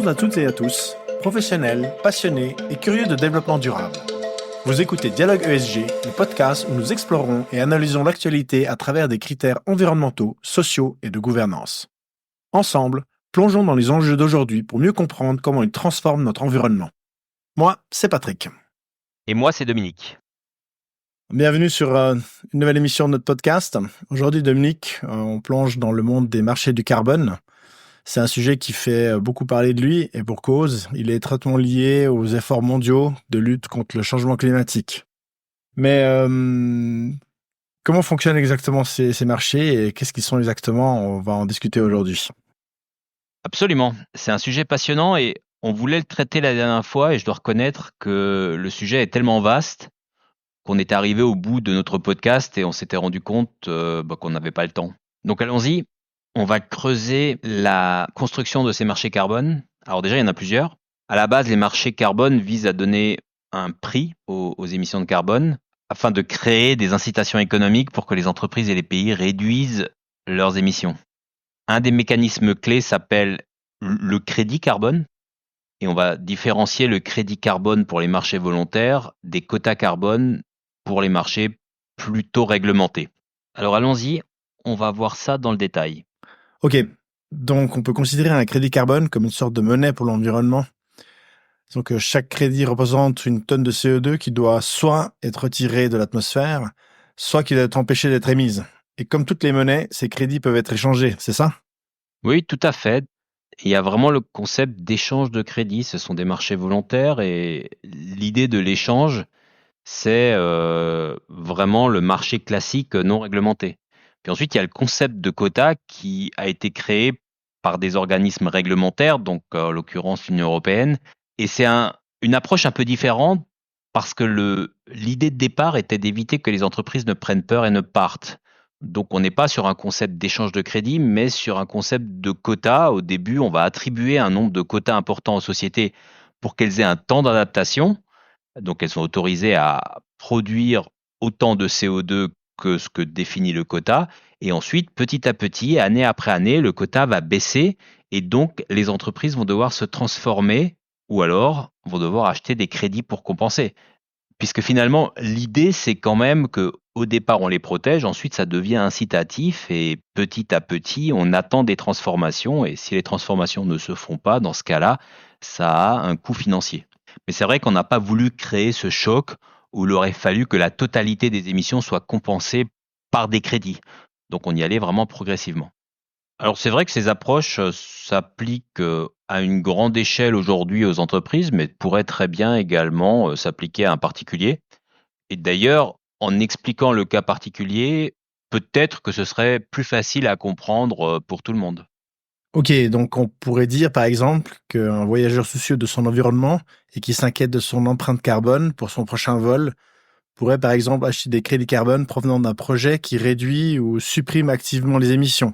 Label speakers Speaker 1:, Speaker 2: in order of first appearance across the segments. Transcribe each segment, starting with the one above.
Speaker 1: Bonjour à toutes et à tous, professionnels, passionnés et curieux de développement durable. Vous écoutez Dialogue ESG, le podcast où nous explorons et analysons l'actualité à travers des critères environnementaux, sociaux et de gouvernance. Ensemble, plongeons dans les enjeux d'aujourd'hui pour mieux comprendre comment ils transforment notre environnement. Moi, c'est Patrick.
Speaker 2: Et moi, c'est Dominique.
Speaker 1: Bienvenue sur une nouvelle émission de notre podcast. Aujourd'hui, Dominique, on plonge dans le monde des marchés du carbone. C'est un sujet qui fait beaucoup parler de lui et pour cause, il est étroitement lié aux efforts mondiaux de lutte contre le changement climatique. Mais comment fonctionnent exactement ces marchés et qu'est-ce qu'ils sont exactement? On va en discuter aujourd'hui.
Speaker 2: Absolument. C'est un sujet passionnant et on voulait le traiter la dernière fois et je dois reconnaître que le sujet est tellement vaste qu'on est arrivé au bout de notre podcast et on s'était rendu compte qu'on n'avait pas le temps. Donc allons-y. On va creuser la construction de ces marchés carbone. Alors déjà, il y en a plusieurs. À la base, les marchés carbone visent à donner un prix aux émissions de carbone afin de créer des incitations économiques pour que les entreprises et les pays réduisent leurs émissions. Un des mécanismes clés s'appelle le crédit carbone et on va différencier le crédit carbone pour les marchés volontaires des quotas carbone pour les marchés plutôt réglementés. Alors allons-y, on va voir ça dans le détail.
Speaker 1: Ok, donc on peut considérer un crédit carbone comme une sorte de monnaie pour l'environnement. Donc chaque crédit représente une tonne de CO2 qui doit soit être retirée de l'atmosphère, soit qui doit être empêchée d'être émise. Et comme toutes les monnaies, ces crédits peuvent être échangés, c'est ça?
Speaker 2: Oui, tout à fait. Il y a vraiment le concept d'échange de crédit. Ce sont des marchés volontaires et l'idée de l'échange, c'est vraiment le marché classique non réglementé. Puis ensuite, il y a le concept de quota qui a été créé par des organismes réglementaires, donc en l'occurrence l'Union européenne. Et c'est une approche un peu différente parce que l'idée de départ était d'éviter que les entreprises ne prennent peur et ne partent. Donc on n'est pas sur un concept d'échange de crédit, mais sur un concept de quota. Au début, on va attribuer un nombre de quotas importants aux sociétés pour qu'elles aient un temps d'adaptation. Donc elles sont autorisées à produire autant de CO2 que ce que définit le quota. Et ensuite, petit à petit, année après année, le quota va baisser et donc les entreprises vont devoir se transformer ou alors vont devoir acheter des crédits pour compenser. Puisque finalement, l'idée, c'est quand même que au départ, on les protège, ensuite, ça devient incitatif et petit à petit, on attend des transformations. Et si les transformations ne se font pas, dans ce cas-là, ça a un coût financier. Mais c'est vrai qu'on n'a pas voulu créer ce choc où il aurait fallu que la totalité des émissions soit compensée par des crédits. Donc on y allait vraiment progressivement. Alors c'est vrai que ces approches s'appliquent à une grande échelle aujourd'hui aux entreprises, mais pourraient très bien également s'appliquer à un particulier. Et d'ailleurs, en expliquant le cas particulier, peut-être que ce serait plus facile à comprendre pour tout le monde.
Speaker 1: Ok, donc on pourrait dire par exemple qu'un voyageur soucieux de son environnement et qui s'inquiète de son empreinte carbone pour son prochain vol pourrait par exemple acheter des crédits carbone provenant d'un projet qui réduit ou supprime activement les émissions.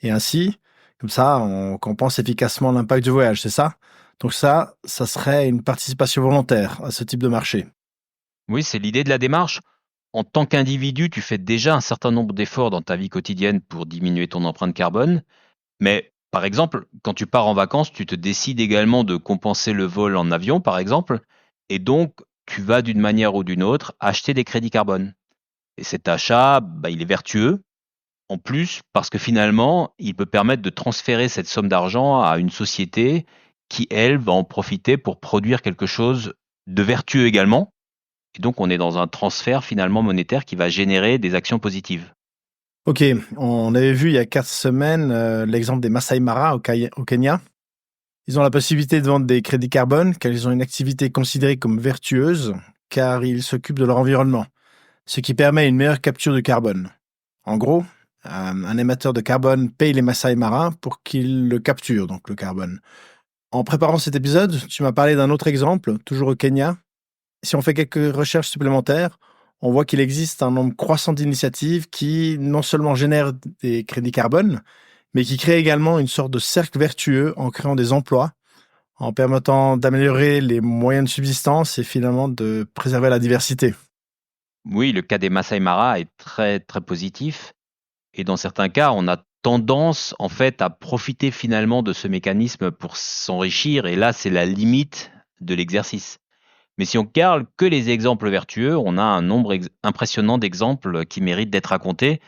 Speaker 1: Et ainsi, comme ça, on compense efficacement l'impact du voyage, c'est ça? Donc ça serait une participation volontaire à ce type de marché.
Speaker 2: Oui, c'est l'idée de la démarche. En tant qu'individu, tu fais déjà un certain nombre d'efforts dans ta vie quotidienne pour diminuer ton empreinte carbone. Mais par exemple, quand tu pars en vacances, tu te décides également de compenser le vol en avion, par exemple. Et donc, tu vas d'une manière ou d'une autre acheter des crédits carbone. Et cet achat, il est vertueux. En plus, parce que finalement, il peut permettre de transférer cette somme d'argent à une société qui, elle, va en profiter pour produire quelque chose de vertueux également. Et donc, on est dans un transfert finalement monétaire qui va générer des actions positives.
Speaker 1: Ok, on avait vu il y a 4 semaines l'exemple des Masai Mara au Kenya. Ils ont la possibilité de vendre des crédits carbone car ils ont une activité considérée comme vertueuse car ils s'occupent de leur environnement, ce qui permet une meilleure capture du carbone. En gros, un émetteur de carbone paye les Masai Mara pour qu'ils le capturent, donc le carbone. En préparant cet épisode, tu m'as parlé d'un autre exemple, toujours au Kenya. Si on fait quelques recherches supplémentaires, on voit qu'il existe un nombre croissant d'initiatives qui non seulement génèrent des crédits carbone, mais qui créent également une sorte de cercle vertueux en créant des emplois, en permettant d'améliorer les moyens de subsistance et finalement de préserver la diversité.
Speaker 2: Oui, le cas des Masai Mara est très, très positif. Et dans certains cas, on a tendance en fait à profiter finalement de ce mécanisme pour s'enrichir, et là c'est la limite de l'exercice. Mais si on regarde que les exemples vertueux, on a un nombre impressionnant d'exemples qui méritent d'être racontés.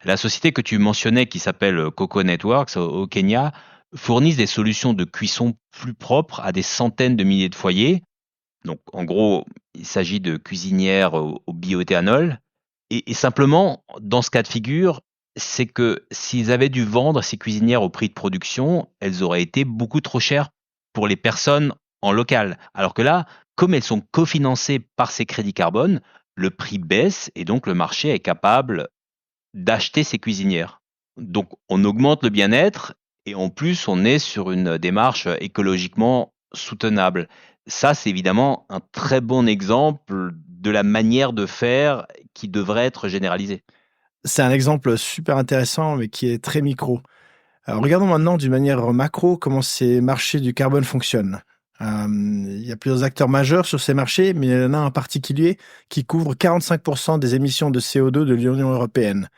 Speaker 2: La société que tu mentionnais, qui s'appelle Coco Networks au Kenya, fournit des solutions de cuisson plus propres à des centaines de milliers de foyers. Donc, en gros, il s'agit de cuisinières au bioéthanol. Et simplement, dans ce cas de figure, c'est que s'ils avaient dû vendre ces cuisinières au prix de production, elles auraient été beaucoup trop chères pour les personnes en local. Alors que là, comme elles sont cofinancées par ces crédits carbone, le prix baisse et donc le marché est capable d'acheter ces cuisinières. Donc, on augmente le bien-être et en plus, on est sur une démarche écologiquement soutenable. Ça, c'est évidemment un très bon exemple de la manière de faire qui devrait être généralisée.
Speaker 1: C'est un exemple super intéressant, mais qui est très micro. Alors, regardons maintenant d'une manière macro comment ces marchés du carbone fonctionnent. Il y a plusieurs acteurs majeurs sur ces marchés, mais il y en a un en particulier qui couvre 45% des émissions de CO2 de l'Union européenne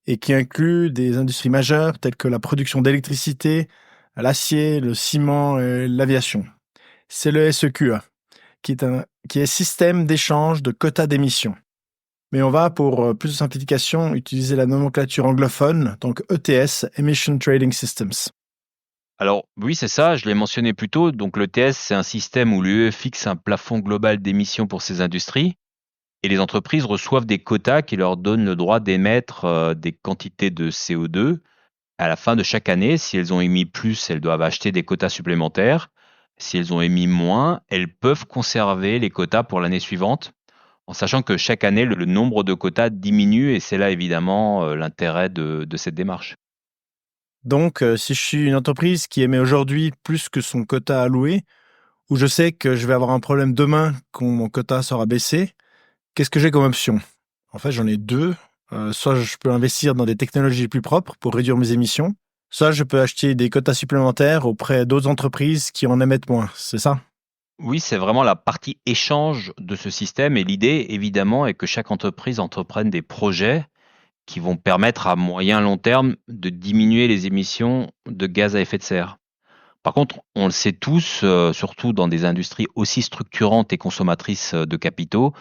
Speaker 1: et qui inclut des industries majeures telles que la production d'électricité, l'acier, le ciment et l'aviation. C'est le SEQA, qui est système d'échange de quotas d'émissions. Mais on va, pour plus de simplification, utiliser la nomenclature anglophone, donc ETS, Emission Trading Systems.
Speaker 2: Alors oui, c'est ça, je l'ai mentionné plus tôt. Donc l'ETS, c'est un système où l'UE fixe un plafond global d'émissions pour ces industries et les entreprises reçoivent des quotas qui leur donnent le droit d'émettre des quantités de CO2. À la fin de chaque année, si elles ont émis plus, elles doivent acheter des quotas supplémentaires. Si elles ont émis moins, elles peuvent conserver les quotas pour l'année suivante, en sachant que chaque année, le nombre de quotas diminue et c'est là évidemment l'intérêt de cette démarche.
Speaker 1: Donc, si je suis une entreprise qui émet aujourd'hui plus que son quota alloué, ou je sais que je vais avoir un problème demain quand mon quota sera baissé, qu'est-ce que j'ai comme option? En fait, j'en ai deux. Soit je peux investir dans des technologies plus propres pour réduire mes émissions, soit je peux acheter des quotas supplémentaires auprès d'autres entreprises qui en émettent moins. C'est ça?
Speaker 2: Oui, c'est vraiment la partie échange de ce système et l'idée, évidemment, est que chaque entreprise entreprenne des projets qui vont permettre à moyen long terme de diminuer les émissions de gaz à effet de serre. Par contre, on le sait tous, surtout dans des industries aussi structurantes et consommatrices de capitaux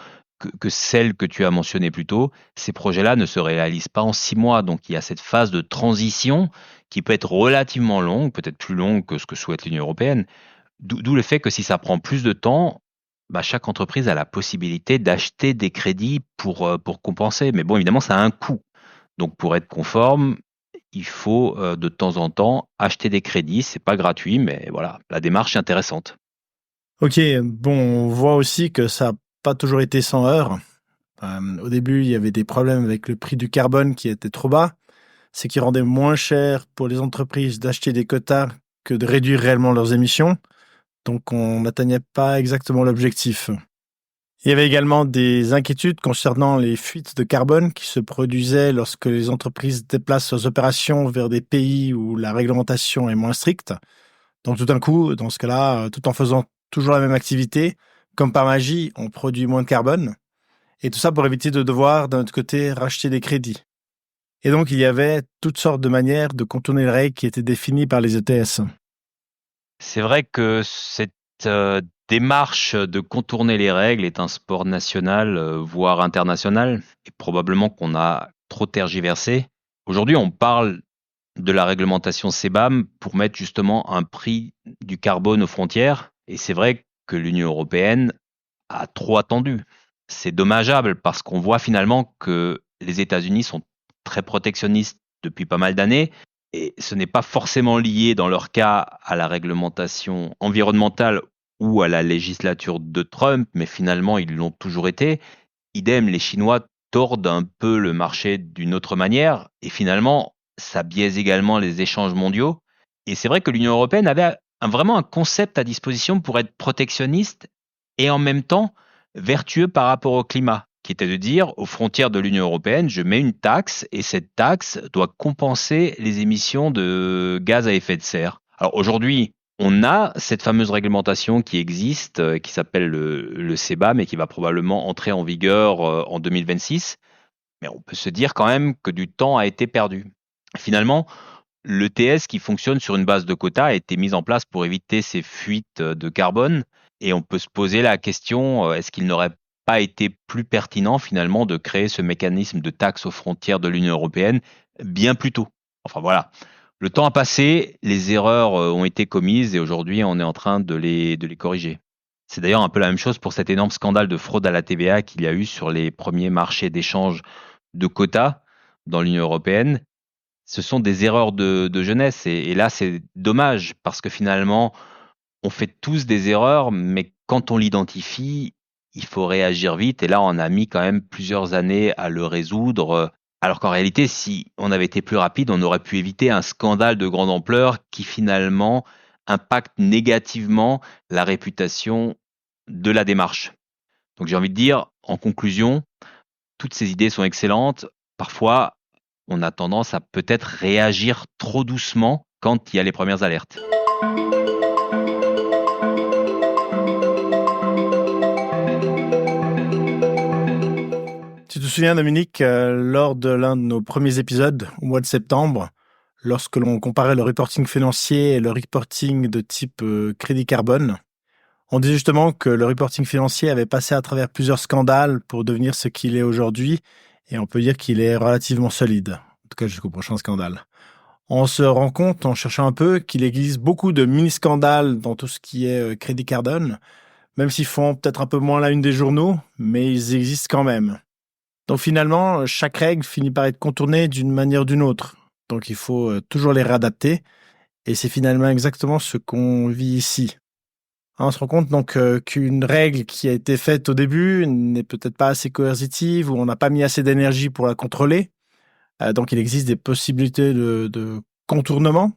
Speaker 2: que celles que tu as mentionnées plus tôt, ces projets-là ne se réalisent pas en 6 mois. Donc il y a cette phase de transition qui peut être relativement longue, peut-être plus longue que ce que souhaite l'Union européenne. D'où le fait que si ça prend plus de temps, bah, chaque entreprise a la possibilité d'acheter des crédits pour compenser. Mais bon, évidemment, ça a un coût. Donc pour être conforme, il faut de temps en temps acheter des crédits. C'est pas gratuit, mais voilà, la démarche est intéressante.
Speaker 1: Ok, bon, on voit aussi que ça n'a pas toujours été sans heurts. Au début, il y avait des problèmes avec le prix du carbone qui était trop bas, ce qui rendait moins cher pour les entreprises d'acheter des quotas que de réduire réellement leurs émissions. Donc, on n'atteignait pas exactement l'objectif. Il y avait également des inquiétudes concernant les fuites de carbone qui se produisaient lorsque les entreprises déplacent leurs opérations vers des pays où la réglementation est moins stricte. Donc tout d'un coup, dans ce cas-là, tout en faisant toujours la même activité, comme par magie, on produit moins de carbone. Et tout ça pour éviter de devoir, d'un autre côté, racheter des crédits. Et donc il y avait toutes sortes de manières de contourner les règles qui étaient définies par les ETS.
Speaker 2: C'est vrai que cette démarche de contourner les règles est un sport national, voire international, et probablement qu'on a trop tergiversé. Aujourd'hui, on parle de la réglementation CBAM pour mettre justement un prix du carbone aux frontières. Et c'est vrai que l'Union européenne a trop attendu. C'est dommageable parce qu'on voit finalement que les États-Unis sont très protectionnistes depuis pas mal d'années et ce n'est pas forcément lié dans leur cas à la réglementation environnementale ou à la législature de Trump, mais finalement ils l'ont toujours été. Idem, les Chinois tordent un peu le marché d'une autre manière et finalement ça biaise également les échanges mondiaux. Et c'est vrai que l'Union européenne avait vraiment un concept à disposition pour être protectionniste et en même temps vertueux par rapport au climat, qui était de dire aux frontières de l'Union européenne, je mets une taxe et cette taxe doit compenser les émissions de gaz à effet de serre. Alors aujourd'hui, on a cette fameuse réglementation qui existe, qui s'appelle le CBAM et qui va probablement entrer en vigueur en 2026. Mais on peut se dire quand même que du temps a été perdu. Finalement, l'ETS qui fonctionne sur une base de quotas a été mise en place pour éviter ces fuites de carbone. Et on peut se poser la question, est-ce qu'il n'aurait pas été plus pertinent finalement de créer ce mécanisme de taxe aux frontières de l'Union européenne bien plus tôt? Enfin voilà. Le temps a passé, les erreurs ont été commises et aujourd'hui on est en train de les corriger. C'est d'ailleurs un peu la même chose pour cet énorme scandale de fraude à la TVA qu'il y a eu sur les premiers marchés d'échange de quotas dans l'Union européenne. Ce sont des erreurs de jeunesse et là c'est dommage parce que finalement on fait tous des erreurs, mais quand on l'identifie, il faut réagir vite. Et là, on a mis quand même plusieurs années à le résoudre. Alors qu'en réalité, si on avait été plus rapide, on aurait pu éviter un scandale de grande ampleur qui finalement impacte négativement la réputation de la démarche. Donc j'ai envie de dire, en conclusion, toutes ces idées sont excellentes. Parfois, on a tendance à peut-être réagir trop doucement quand il y a les premières alertes.
Speaker 1: Tu te souviens, Dominique, lors de l'un de nos premiers épisodes, au mois de septembre, lorsque l'on comparait le reporting financier et le reporting de type crédit carbone, on disait justement que le reporting financier avait passé à travers plusieurs scandales pour devenir ce qu'il est aujourd'hui, et on peut dire qu'il est relativement solide, en tout cas jusqu'au prochain scandale. On se rend compte, en cherchant un peu, qu'il existe beaucoup de mini-scandales dans tout ce qui est crédit carbone, même s'ils font peut-être un peu moins la une des journaux, mais ils existent quand même. Donc finalement, chaque règle finit par être contournée d'une manière ou d'une autre. Donc il faut toujours les réadapter. Et c'est finalement exactement ce qu'on vit ici. On se rend compte donc qu'une règle qui a été faite au début n'est peut-être pas assez coercitive ou on n'a pas mis assez d'énergie pour la contrôler. Donc il existe des possibilités de contournement.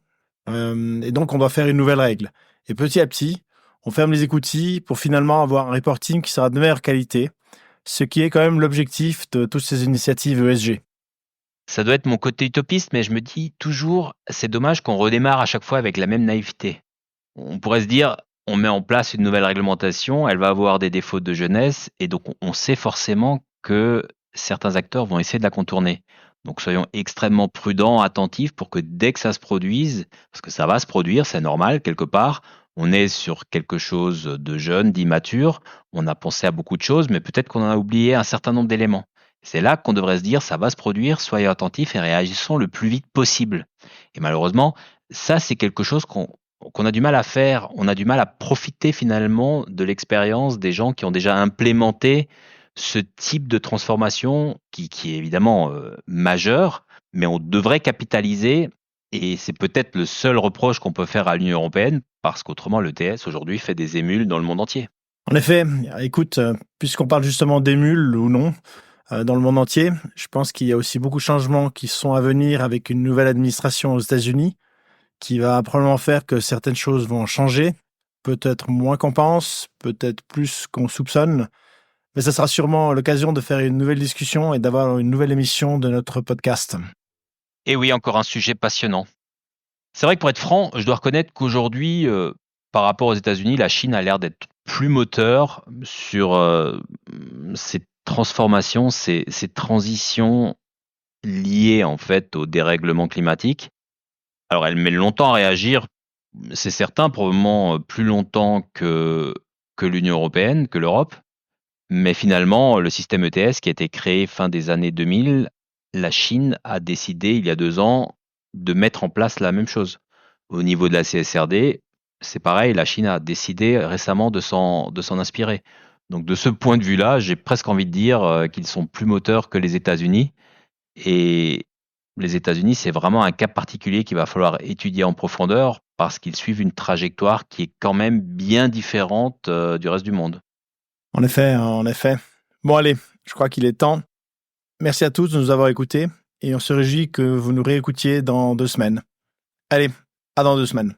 Speaker 1: Et donc on doit faire une nouvelle règle. Et petit à petit, on ferme les écoutilles pour finalement avoir un reporting qui sera de meilleure qualité, ce qui est quand même l'objectif de toutes ces initiatives ESG.
Speaker 2: Ça doit être mon côté utopiste, mais je me dis toujours, c'est dommage qu'on redémarre à chaque fois avec la même naïveté. On pourrait se dire, on met en place une nouvelle réglementation, elle va avoir des défauts de jeunesse, et donc on sait forcément que certains acteurs vont essayer de la contourner. Donc soyons extrêmement prudents, attentifs pour que dès que ça se produise, parce que ça va se produire, c'est normal quelque part, on est sur quelque chose de jeune, d'immature, on a pensé à beaucoup de choses, mais peut-être qu'on en a oublié un certain nombre d'éléments. C'est là qu'on devrait se dire, ça va se produire, soyons attentifs et réagissons le plus vite possible. Et malheureusement, ça c'est quelque chose qu'on a du mal à faire, on a du mal à profiter finalement de l'expérience des gens qui ont déjà implémenté ce type de transformation qui est évidemment majeur, mais on devrait capitaliser et c'est peut-être le seul reproche qu'on peut faire à l'Union européenne parce qu'autrement l'ETS aujourd'hui fait des émules dans le monde entier.
Speaker 1: En effet, écoute, puisqu'on parle justement d'émules ou non, dans le monde entier, je pense qu'il y a aussi beaucoup de changements qui sont à venir avec une nouvelle administration aux États-Unis qui va probablement faire que certaines choses vont changer, peut-être moins qu'on pense, peut-être plus qu'on soupçonne, mais ça sera sûrement l'occasion de faire une nouvelle discussion et d'avoir une nouvelle émission de notre podcast.
Speaker 2: Et oui, encore un sujet passionnant. C'est vrai que pour être franc, je dois reconnaître qu'aujourd'hui, par rapport aux États-Unis, la Chine a l'air d'être plus moteur sur ces transformations, ces transitions liées en fait au dérèglement climatique. Alors elle met longtemps à réagir, c'est certain, probablement plus longtemps que l'Union européenne, que l'Europe. Mais finalement, le système ETS qui a été créé fin des années 2000, la Chine a décidé il y a 2 ans de mettre en place la même chose. Au niveau de la CSRD, c'est pareil, la Chine a décidé récemment de s'en inspirer. Donc de ce point de vue-là, j'ai presque envie de dire qu'ils sont plus moteurs que les États-Unis. Et les États-Unis, c'est vraiment un cas particulier qu'il va falloir étudier en profondeur parce qu'ils suivent une trajectoire qui est quand même bien différente du reste du monde.
Speaker 1: En effet, en effet. Bon allez, je crois qu'il est temps. Merci à tous de nous avoir écoutés et on se réjouit que vous nous réécoutiez dans 2 semaines. Allez, à dans 2 semaines.